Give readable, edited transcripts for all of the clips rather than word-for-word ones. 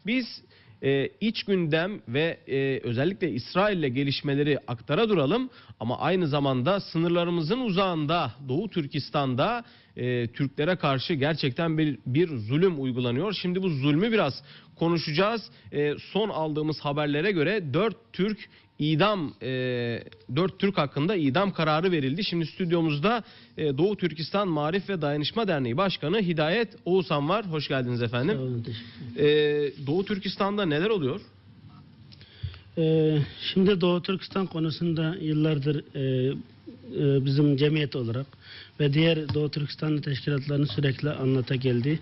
Biz iç gündem ve özellikle İsrail'le gelişmeleri aktara duralım. Ama aynı zamanda sınırlarımızın uzağında Doğu Türkistan'da Türklere karşı gerçekten bir zulüm uygulanıyor. Şimdi bu zulmü biraz konuşacağız. Son aldığımız haberlere göre 4 Türk hakkında idam kararı verildi. Şimdi stüdyomuzda Doğu Türkistan Marif ve Dayanışma Derneği Başkanı Hidayet Oğuzhan var. Hoş geldiniz efendim. Sağ olun, teşekkür ederim. Doğu Türkistan'da neler oluyor? Şimdi Doğu Türkistan konusunda yıllardır bizim cemiyet olarak ve diğer Doğu Türkistanlı teşkilatlarının sürekli anlata geldiği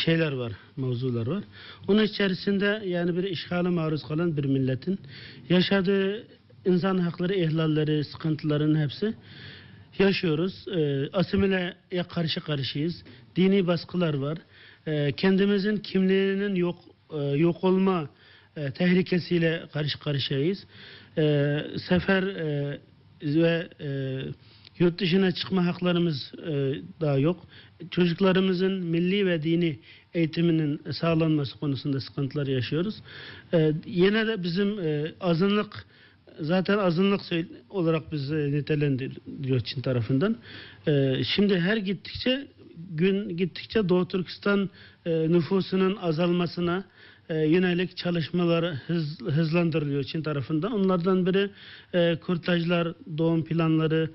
şeyler var, mevzular var. Onun içerisinde yani bir işgale maruz kalan bir milletin yaşadığı insan hakları ihlalleri, sıkıntıların hepsi yaşıyoruz. Asimileye karşı karşıyayız. Dini baskılar var. Kendimizin kimliğinin yok olma tehlikesiyle karşı karşıyayız. Sefer ve yurt dışına çıkma haklarımız daha yok. Çocuklarımızın milli ve dini eğitiminin sağlanması konusunda sıkıntılar yaşıyoruz. Yine de bizim azınlık, zaten azınlık olarak biz nitelendiriyor Çin tarafından. Şimdi her gün gittikçe Doğu Türkistan nüfusunun azalmasına yönelik çalışmalar hızlandırılıyor Çin tarafından. Onlardan biri kürtajlar, doğum planları,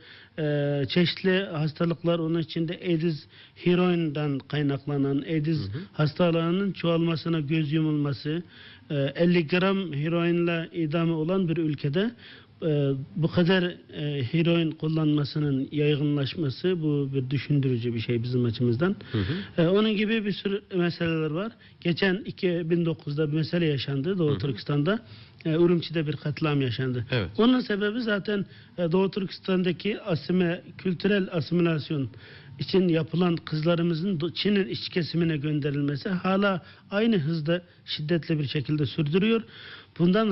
çeşitli hastalıklar, onun içinde AIDS, heroinden kaynaklanan AIDS hastalığının çoğalmasına göz yumulması, 50 gram heroinle idamı olan bir ülkede bu kadar heroin kullanmasının yaygınlaşması, bu bir düşündürücü bir şey bizim açımızdan. Onun gibi bir sürü meseleler var. Geçen 2009'da bir mesele yaşandı Doğu Türkistan'da. Urumçi'de bir katliam yaşandı. Evet. Onun sebebi zaten Doğu Türkistan'daki kültürel asimilasyon için yapılan kızlarımızın Çin'in iç kesimine gönderilmesi hala aynı hızda şiddetli bir şekilde sürdürüyor. Bundan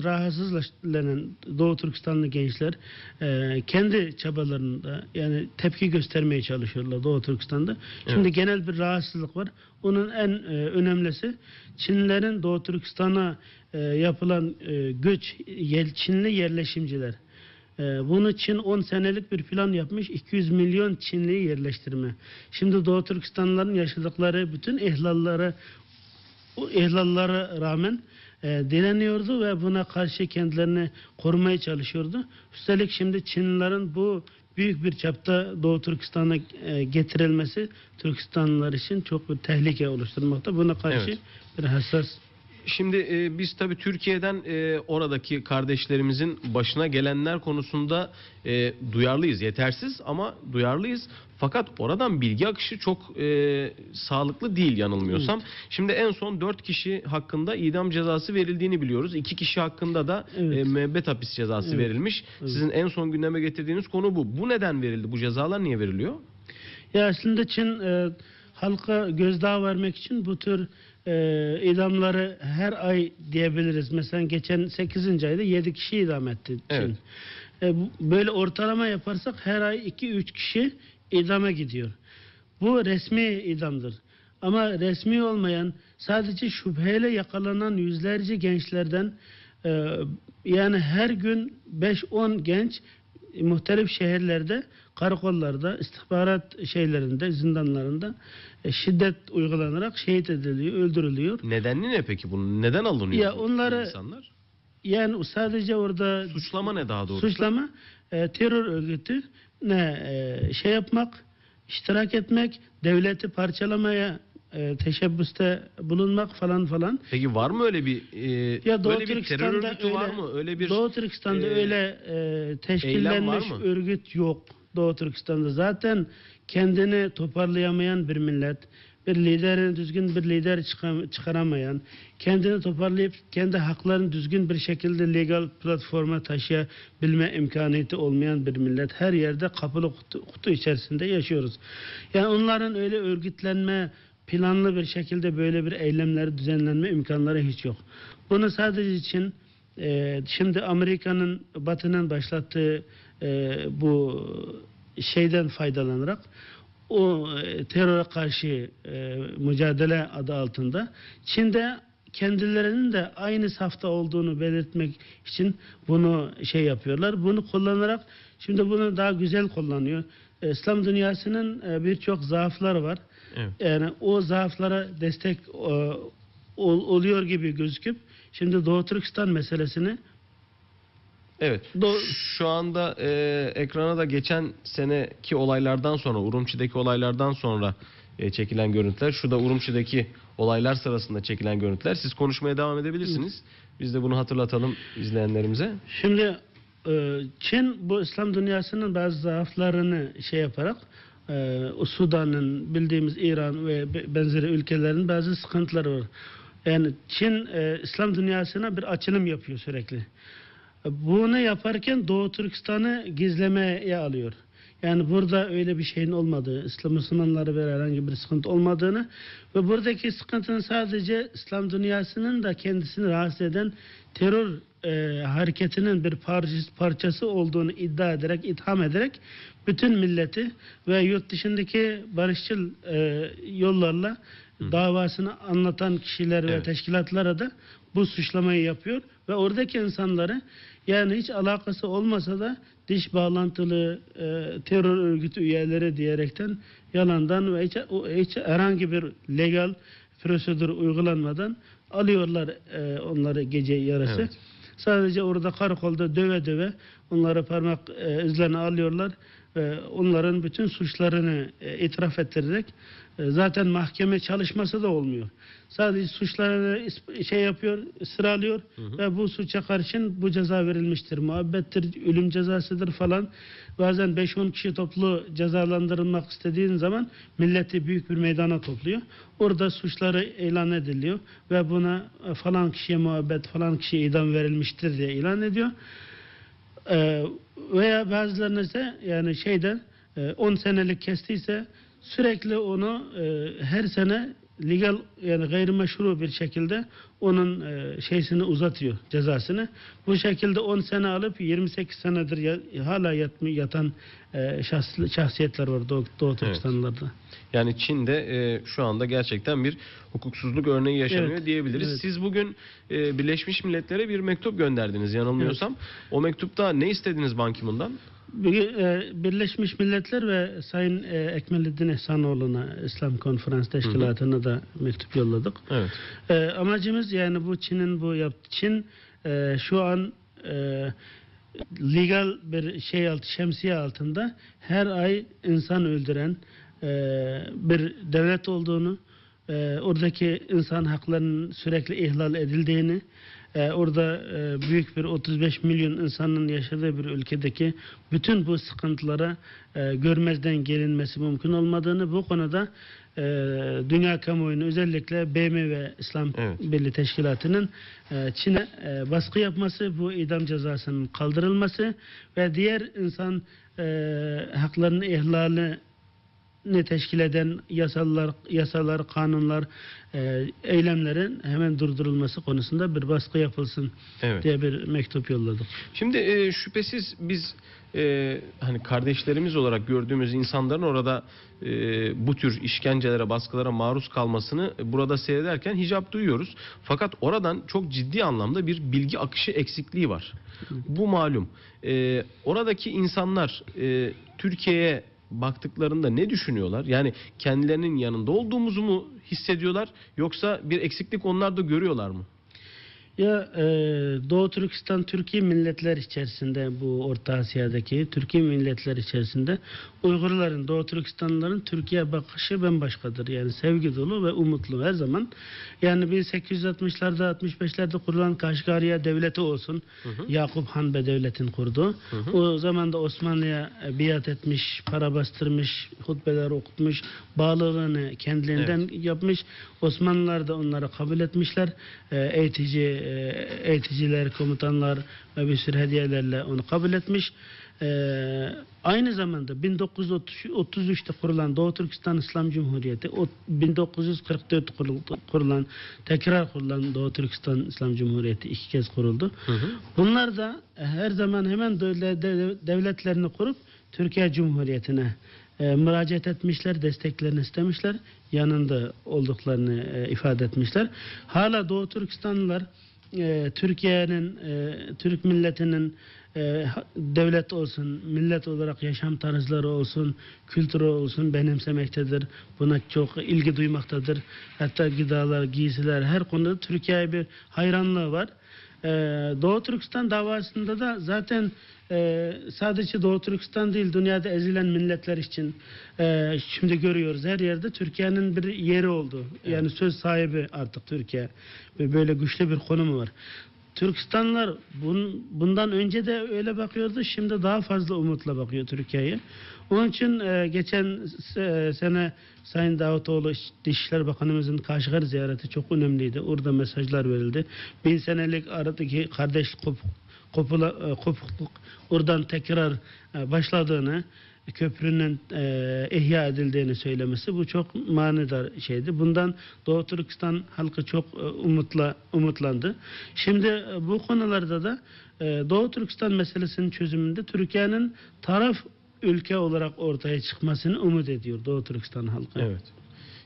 rahatsızlanan Doğu Türkistanlı gençler kendi çabalarında yani tepki göstermeye çalışıyorlar Doğu Türkistan'da. Şimdi evet, genel bir rahatsızlık var. Onun en önemlisi Çinlilerin Doğu Türkistan'a yapılan göç, Çinli yerleşimciler. Bunun için 10 senelik bir plan yapmış, 200 milyon Çinliyi yerleştirme. Şimdi Doğu Türkistanlıların yaşadıkları bütün ihlallara rağmen direniyordu ve buna karşı kendilerini korumaya çalışıyordu. Üstelik şimdi Çinlilerin bu büyük bir çapta Doğu Türkistan'a getirilmesi Türkistanlılar için çok bir tehlike oluşturmakta. Buna karşı bir hassas. Şimdi biz tabii Türkiye'den oradaki kardeşlerimizin başına gelenler konusunda duyarlıyız. Yetersiz ama duyarlıyız. Fakat oradan bilgi akışı çok sağlıklı değil yanılmıyorsam. Evet. Şimdi en son 4 kişi hakkında idam cezası verildiğini biliyoruz. 2 kişi hakkında da müebbet hapis cezası verilmiş. Evet. Sizin en son gündeme getirdiğiniz konu bu. Bu neden verildi? Bu cezalar niye veriliyor? Ya aslında Çin halka gözdağı vermek için bu tür idamları her ay diyebiliriz. Mesela geçen 8. ayda 7 kişi idam etti Çin. Evet. Böyle ortalama yaparsak her ay 2-3 kişi idama gidiyor. Bu resmi idamdır. Ama resmi olmayan, sadece şüpheyle yakalanan yüzlerce gençlerden yani her gün 5-10 genç muhtelif şehirlerde, karakollarda, istihbarat şeylerinde, zindanlarında şiddet uygulanarak şehit ediliyor, öldürülüyor. Nedeni ne peki bunun? Neden alınıyor ya onları insanlar? Yani sadece orada suçlama ne daha doğrusu? Suçlama terör örgütü şey yapmak, iştirak etmek, devleti parçalamaya teşebbüste bulunmak falan. Peki var mı öyle bir Doğu bir terör örgütü var mı? Öyle bir Doğu Türkistan'da öyle teşkillenmiş örgüt yok. Doğu Türkistan'da zaten kendini toparlayamayan bir millet, düzgün bir lider çıkaramayan, kendini toparlayıp kendi haklarını düzgün bir şekilde legal platforma taşıyabilme imkaniyeti olmayan bir millet. Her yerde kapılı kutu içerisinde yaşıyoruz. Yani onların öyle örgütlenme, planlı bir şekilde böyle bir eylemleri düzenlenme imkanları hiç yok. Bunu sadece için şimdi Amerika'nın, Batı'nın başlattığı bu şeyden faydalanarak o teröre karşı mücadele adı altında Çin'de kendilerinin de aynı safta olduğunu belirtmek için bunu şey yapıyorlar. Bunu kullanarak şimdi bunu daha güzel kullanıyor. İslam dünyasının birçok zaafları var. Evet. Yani o zaaflara destek oluyor gibi gözüküp şimdi Doğu Türkistan meselesini Evet. Şu anda ekrana da geçen seneki olaylardan sonra, Urumçi'deki olaylardan sonra çekilen görüntüler. Şu da Urumçi'deki olaylar sırasında çekilen görüntüler. Siz konuşmaya devam edebilirsiniz. Biz de bunu hatırlatalım izleyenlerimize. Şimdi Çin bu İslam dünyasının bazı zaaflarını şey yaparak Sudan'ın, bildiğimiz İran ve benzeri ülkelerin bazı sıkıntıları var. Yani Çin İslam dünyasına bir açılım yapıyor sürekli. Bunu yaparken Doğu Türkistan'ı gizlemeye alıyor. Yani burada öyle bir şeyin olmadığı, Müslümanları ve herhangi bir sıkıntı olmadığını ve buradaki sıkıntının sadece İslam dünyasının da kendisini rahatsız eden terör hareketinin bir parçası olduğunu iddia ederek, itham ederek bütün milleti ve yurt dışındaki barışçıl yollarla davasını anlatan kişiler ve teşkilatlara da bu suçlamayı yapıyor ve oradaki insanları yani hiç alakası olmasa da dış bağlantılı terör örgütü üyeleri diyerekten yalandan ve hiç herhangi bir legal prosedür uygulanmadan alıyorlar onları gece yarısı. Evet. Sadece orada karakolda döve döve onları parmak izlerini alıyorlar. Onların bütün suçlarını itiraf ettirerek zaten mahkeme çalışması da olmuyor. Sadece suçlarını şey yapıyor, sıralıyor ve bu suça karşın bu ceza verilmiştir. Muhabbettir, ölüm cezasıdır falan. Bazen 5-10 kişi toplu cezalandırılmak istediğin zaman milleti büyük bir meydana topluyor. Orada suçları ilan ediliyor ve buna falan kişiye muhabbet, falan kişiye idam verilmiştir diye ilan ediyor. Veya bazılarına ise yani 10 senelik kestiyse sürekli onu her sene legal yani gayrimeşru bir şekilde onun şeysini uzatıyor, cezasını. Bu şekilde 10 sene alıp 28 senedir hala yatan şahsiyetler var Doğu Türkistanlılarda. Evet. Yani Çin'de şu anda gerçekten bir hukuksuzluk örneği yaşanıyor diyebiliriz. Evet. Siz bugün Birleşmiş Milletler'e bir mektup gönderdiniz yanılmıyorsam. O mektupta ne istediniz Ban Ki-moon'dan? Birleşmiş Milletler ve Sayın Ekmeleddin Ehsanoğlu'na İslam Konferans Teşkilatı'na da mektup yolladık. Evet. Amacımız yani bu Çin'in bu yaptığı Çin şu an legal bir şemsiye altında her ay insan öldüren bir devlet olduğunu, oradaki insan haklarının sürekli ihlal edildiğini, orada büyük bir 35 milyon insanın yaşadığı bir ülkedeki bütün bu sıkıntılara görmezden gelinmesi mümkün olmadığını, bu konuda dünya kamuoyunu özellikle BM ve İslam Birliği Teşkilatı'nın Çin'e baskı yapması, bu idam cezasının kaldırılması ve diğer insan haklarının ihlalini teşkil eden yasalar, kanunlar, eylemlerin hemen durdurulması konusunda bir baskı yapılsın diye bir mektup yolladık. Şimdi şüphesiz biz hani kardeşlerimiz olarak gördüğümüz insanların orada bu tür işkencelere, baskılara maruz kalmasını burada seyrederken hicap duyuyoruz. Fakat oradan çok ciddi anlamda bir bilgi akışı eksikliği var. Bu malum. Oradaki insanlar Türkiye'ye baktıklarında ne düşünüyorlar? Yani kendilerinin yanında olduğumuzu mu hissediyorlar yoksa bir eksiklik onlar da görüyorlar mı? Ya Doğu Türkistan Türkiye milletler içerisinde, bu Orta Asya'daki Türkiye milletler içerisinde Uygurların, Doğu Türkistanlıların Türkiye bakışı bambaşkadır. Yani sevgi dolu ve umutlu her zaman. Yani 1860'larda 65'lerde kurulan Kaşgariye devleti olsun. Yakup Han Bey devletin kurdu. O zaman da Osmanlı'ya biat etmiş, para bastırmış, hutbeler okutmuş, bağlılığını kendilerinden yapmış. Osmanlılar da onları kabul etmişler. Eğiticiler, komutanlar ve bir sürü hediyelerle onu kabul etmiş. Aynı zamanda 1933'te kurulan Doğu Türkistan İslam Cumhuriyeti, 1944 tekrar kurulan Doğu Türkistan İslam Cumhuriyeti 2 kez kuruldu. Bunlar da her zaman hemen devletlerini kurup Türkiye Cumhuriyeti'ne müracaat etmişler, desteklerini istemişler, yanında olduklarını ifade etmişler. Hala Doğu Türkistanlılar Türkiye'nin, Türk milletinin devlet olsun, millet olarak yaşam tarzları olsun, kültürü olsun benimsemektedir. Buna çok ilgi duymaktadır. Hatta gıdalar, giysiler, her konuda Türkiye'ye bir hayranlığı var. Doğu Türkistan davasında da zaten sadece Doğu Türkistan değil, dünyada ezilen milletler için şimdi görüyoruz her yerde Türkiye'nin bir yeri oldu. Yani söz sahibi artık Türkiye ve böyle güçlü bir konumu var. Türkistanlılar bundan önce de öyle bakıyordu, şimdi daha fazla umutla bakıyor Türkiye'ye. Onun için geçen sene Sayın Davutoğlu Dışişleri Bakanımızın Kaşgar ziyareti çok önemliydi. Orada mesajlar verildi. 1000 senelik aradaki kardeş kopukluk oradan tekrar başladığını, köprünün ihya edildiğini söylemesi, bu çok manidar şeydi. Bundan Doğu Türkistan halkı çok umutlandı. Şimdi bu konularda da Doğu Türkistan meselesinin çözümünde Türkiye'nin taraf ülke olarak ortaya çıkmasını umut ediyor Doğu Türkistan halkı. Evet.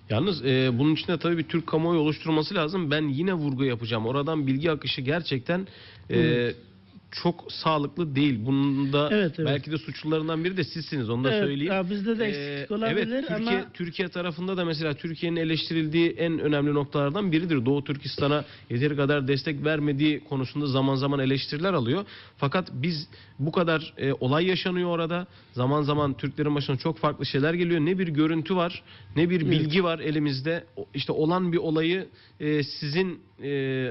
Yalnız bunun için de tabii bir Türk kamuoyu oluşturması lazım. Ben yine vurgu yapacağım. Oradan bilgi akışı gerçekten çok sağlıklı değil. Bunun da Evet. belki de suçlularından biri de sizsiniz. Onu da söyleyeyim. Ya bizde de eksiklik olabilir, evet, ama Türkiye tarafında da mesela Türkiye'nin eleştirildiği en önemli noktalardan biridir. Doğu Türkistan'a yeteri kadar destek vermediği konusunda zaman zaman eleştiriler alıyor. Fakat biz bu kadar olay yaşanıyor orada. Zaman zaman Türklerin başına çok farklı şeyler geliyor. Ne bir görüntü var, ne bir bilgi var elimizde. İşte olan bir olayı sizin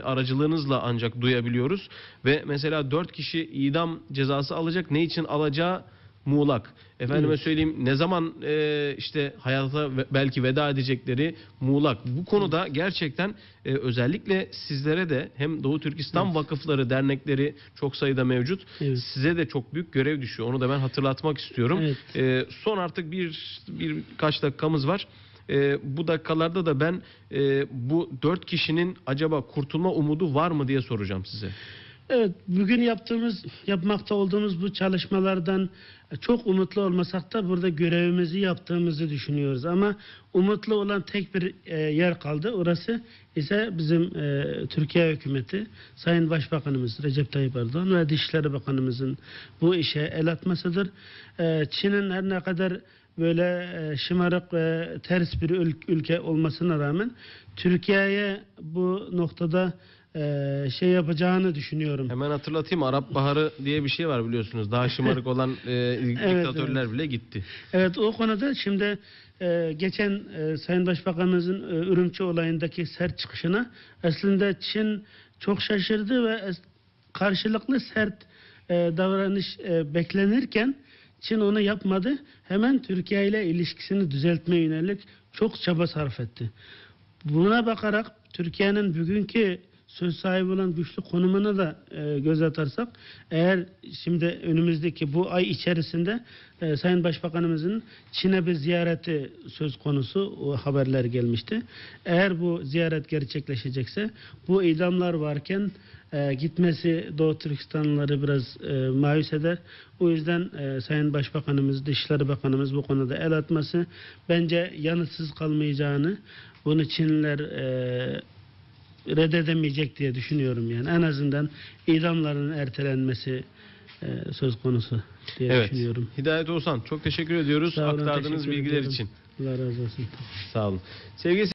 aracılığınızla ancak duyabiliyoruz. Ve mesela 4 kişi idam cezası alacak. Ne için alacağı muğlak. Efendime söyleyeyim, ne zaman işte hayata belki veda edecekleri muğlak. Bu konuda gerçekten özellikle sizlere de hem Doğu Türkistan vakıfları, dernekleri çok sayıda mevcut. Evet. Size de çok büyük görev düşüyor. Onu da ben hatırlatmak istiyorum. Evet. Son artık birkaç dakikamız var. Bu dakikalarda da ben bu 4 kişinin acaba kurtulma umudu var mı diye soracağım size. Evet, bugün yapmakta olduğumuz bu çalışmalardan çok umutlu olmasak da burada görevimizi yaptığımızı düşünüyoruz. Ama umutlu olan tek bir yer kaldı. Orası ise bizim Türkiye hükümeti, Sayın Başbakanımız Recep Tayyip Erdoğan ve Dışişleri Bakanımızın bu işe el atmasıdır. Çin'in her ne kadar böyle şımarık ve ters bir ülke olmasına rağmen Türkiye'ye bu noktada şey yapacağını düşünüyorum. Hemen hatırlatayım, Arap Baharı diye bir şey var biliyorsunuz. Daha şımarık olan diktatörler bile gitti. Evet, o konuda şimdi geçen Sayın Başbakanımızın Ürümçi olayındaki sert çıkışına aslında Çin çok şaşırdı ve karşılıklı sert davranış beklenirken Çin onu yapmadı. Hemen Türkiye ile ilişkisini düzeltmeye yönelik çok çaba sarf etti. Buna bakarak Türkiye'nin bugünkü söz sahibi olan güçlü konumuna da göz atarsak, eğer şimdi önümüzdeki bu ay içerisinde Sayın Başbakanımızın Çin'e bir ziyareti söz konusu, o haberler gelmişti. Eğer bu ziyaret gerçekleşecekse, bu idamlar varken gitmesi Doğu Türkistanlıları biraz mağdur eder. O yüzden Sayın Başbakanımız, Dışişleri Bakanımız bu konuda el atması, bence yanıtsız kalmayacağını, bunu Çinliler reddedemeyecek diye düşünüyorum yani. En azından idamların ertelenmesi söz konusu diye düşünüyorum. Hidayet Oğuzhan, çok teşekkür ediyoruz Sağ olun, aktardığınız teşekkür bilgiler ediyorum. için. Allah razı olsun. Sağ olun. Sevgili